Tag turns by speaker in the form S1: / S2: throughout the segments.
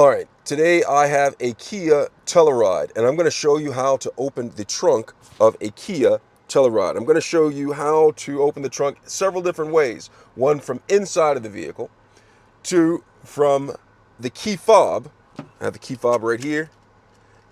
S1: All right, today I have a Kia Telluride, and I'm going to show you how to open the trunk of a Kia Telluride. I'm going to show you how to open the trunk several different ways. One from inside of the vehicle, two from the key fob. I have the key fob right here.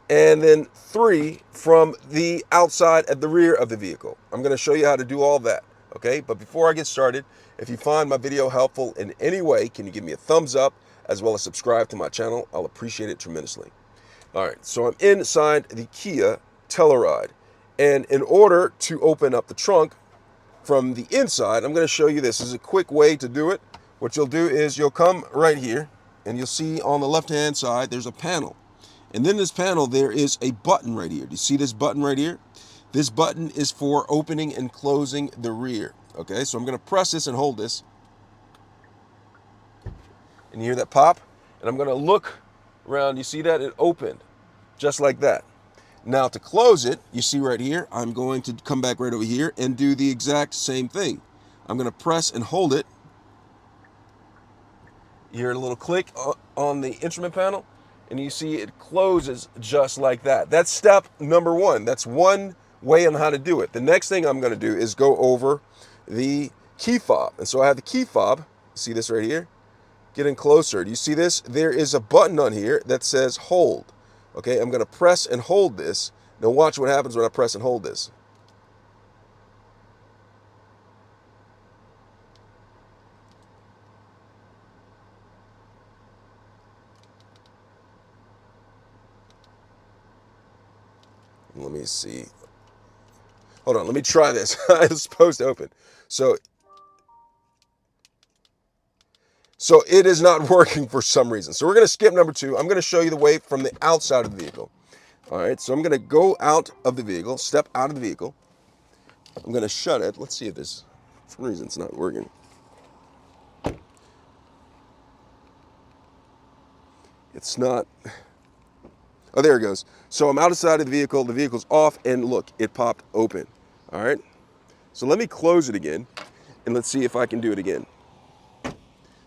S1: And then three from the outside at the rear of the vehicle. I'm going to show you how to do all that, okay? But before I get started, if you find my video helpful in any way, can you give me a thumbs up as well as subscribe to my channel? I'll appreciate it tremendously. All right, so I'm inside the Kia Telluride. And in order to open up the trunk from the inside, I'm going to show you this. This is a quick way to do it. What you'll do is you'll come right here and you'll see on the left-hand side, there's a panel. And then this panel, there is a button right here. Do you see this button right here? This button is for opening and closing the rear. Okay, so I'm going to press this and hold this. And you hear that pop? And I'm going to look around. You see that? It opened just like that. Now to close it, you see right here, I'm going to come back right over here and do the exact same thing. I'm going to press and hold it. You hear a little click on the instrument panel. And you see it closes just like that. That's step number one. That's one way on how to do it. The next thing I'm going to do is go over the key fob. And so I have the key fob. See this right here? Getting closer. Do you see this? There is a button on here that says hold. Okay, I'm going to press and hold this. Now watch what happens when I press and hold this. Let me see. Hold on, let me try this. It's supposed to open. So it is not working for some reason. So we're going to skip number two. I'm going to show you the way from the outside of the vehicle. All right, so I'm going to go out of the vehicle, step out of the vehicle. I'm going to shut it. Let's see if this, for some reason, it's not working. It's not. Oh, there it goes. So I'm outside of the vehicle's off, and look, it popped open. All right. So let me close it again, and let's see if I can do it again.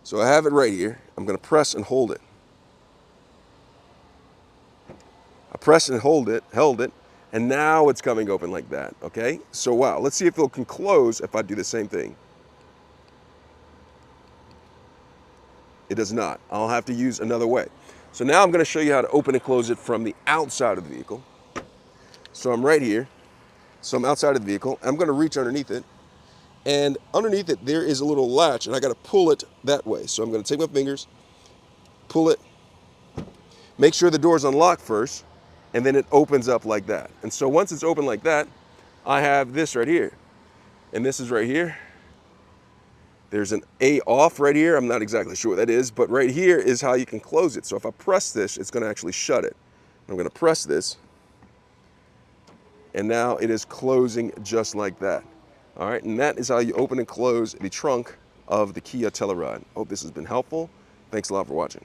S1: So I have it right here. I'm going to press and hold it. I pressed and held it, and now it's coming open like that, okay? So wow, let's see if it can close if I do the same thing. It does not. I'll have to use another way. So now I'm going to show you how to open and close it from the outside of the vehicle. So I'm right here. So I'm outside of the vehicle. I'm going to reach underneath it. And underneath it, there is a little latch, and I got to pull it that way. So I'm going to take my fingers, pull it, make sure the door's unlocked first, and then it opens up like that. And so once it's open like that, I have this right here. And this is right here. There's an A off right here. I'm not exactly sure what that is, but right here is how you can close it. So if I press this, it's going to actually shut it. I'm going to press this, and now it is closing just like that. All right, and that is how you open and close the trunk of the Kia Telluride. Hope this has been helpful. Thanks a lot for watching.